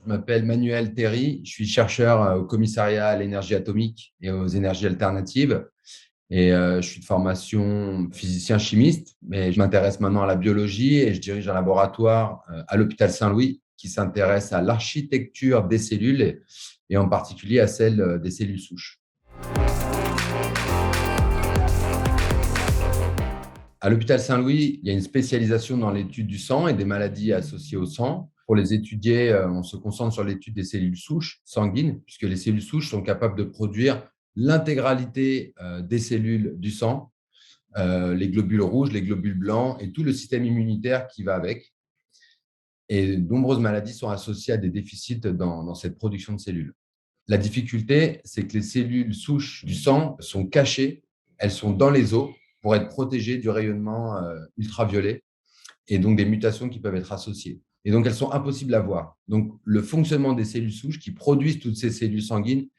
Je m'appelle Manuel Théry, je suis chercheur au commissariat à l'énergie atomique et aux énergies alternatives. Je suis de formation physicien-chimiste, mais je m'intéresse maintenant à la biologie et je dirige un laboratoire à l'hôpital Saint-Louis qui s'intéresse à l'architecture des cellules et en particulier à celle des cellules souches. À l'hôpital Saint-Louis, il y a une spécialisation dans l'étude du sang et des maladies associées au sang. Pour les étudier, on se concentre sur l'étude des cellules souches sanguines, puisque les cellules souches sont capables de produire l'intégralité des cellules du sang, les globules rouges, les globules blancs et tout le système immunitaire qui va avec. Et de nombreuses maladies sont associées à des déficits dans cette production de cellules. La difficulté, c'est que les cellules souches du sang sont cachées, elles sont dans les os pour être protégées du rayonnement ultraviolet et donc des mutations qui peuvent être associées. Et donc, elles sont impossibles à voir. Donc, le fonctionnement des cellules souches qui produisent toutes ces cellules sanguines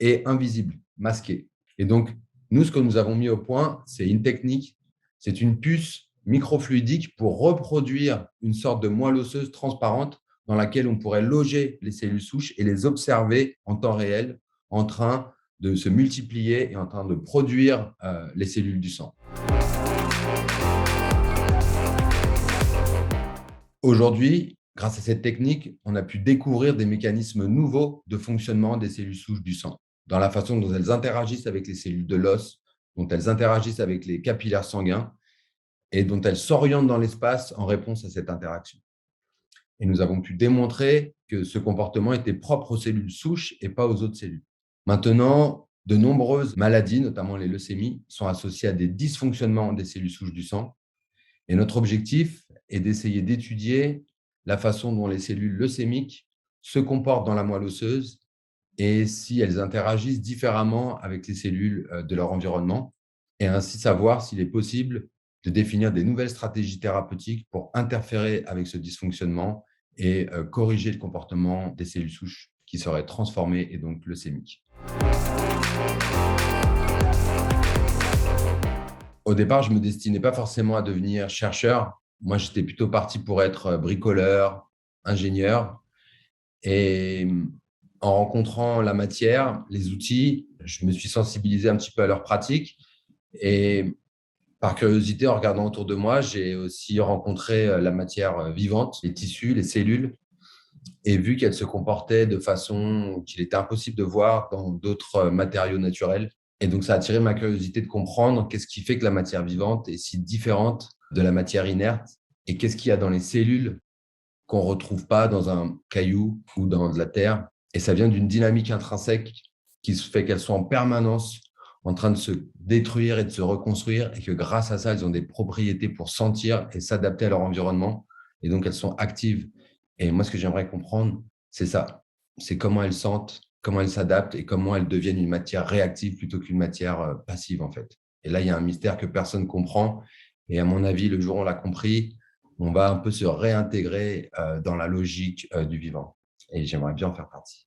est invisible, masqué. Et donc, nous, ce que nous avons mis au point, c'est une technique, c'est une puce microfluidique pour reproduire une sorte de moelle osseuse transparente dans laquelle on pourrait loger les cellules souches et les observer en temps réel en train de se multiplier et en train de produire les cellules du sang. Aujourd'hui, grâce à cette technique, on a pu découvrir des mécanismes nouveaux de fonctionnement des cellules souches du sang, dans la façon dont elles interagissent avec les cellules de l'os, dont elles interagissent avec les capillaires sanguins et dont elles s'orientent dans l'espace en réponse à cette interaction. Et nous avons pu démontrer que ce comportement était propre aux cellules souches et pas aux autres cellules. Maintenant, de nombreuses maladies, notamment les leucémies, sont associées à des dysfonctionnements des cellules souches du sang. Et notre objectif est d'essayer d'étudier la façon dont les cellules leucémiques se comportent dans la moelle osseuse et si elles interagissent différemment avec les cellules de leur environnement, et ainsi savoir s'il est possible de définir des nouvelles stratégies thérapeutiques pour interférer avec ce dysfonctionnement et corriger le comportement des cellules souches qui seraient transformées et donc leucémiques. Au départ, je ne me destinais pas forcément à devenir chercheur. Moi, j'étais plutôt parti pour être bricoleur, ingénieur. Et en rencontrant la matière, les outils, je me suis sensibilisé un petit peu à leur pratique. Et par curiosité, en regardant autour de moi, j'ai aussi rencontré la matière vivante, les tissus, les cellules, et vu qu'elles se comportaient de façon qu'il était impossible de voir dans d'autres matériaux naturels. Et donc, ça a attiré ma curiosité de comprendre qu'est-ce qui fait que la matière vivante est si différente de la matière inerte et qu'est-ce qu'il y a dans les cellules qu'on ne retrouve pas dans un caillou ou dans de la terre. Et ça vient d'une dynamique intrinsèque qui se fait qu'elles sont en permanence en train de se détruire et de se reconstruire et que grâce à ça, elles ont des propriétés pour sentir et s'adapter à leur environnement. Et donc, elles sont actives. Et moi, ce que j'aimerais comprendre, c'est ça. C'est comment elles sentent, comment elles s'adaptent et comment elles deviennent une matière réactive plutôt qu'une matière passive, en fait. Et là, il y a un mystère que personne ne comprend. Et à mon avis, le jour où on l'a compris, on va un peu se réintégrer dans la logique du vivant. Et j'aimerais bien en faire partie.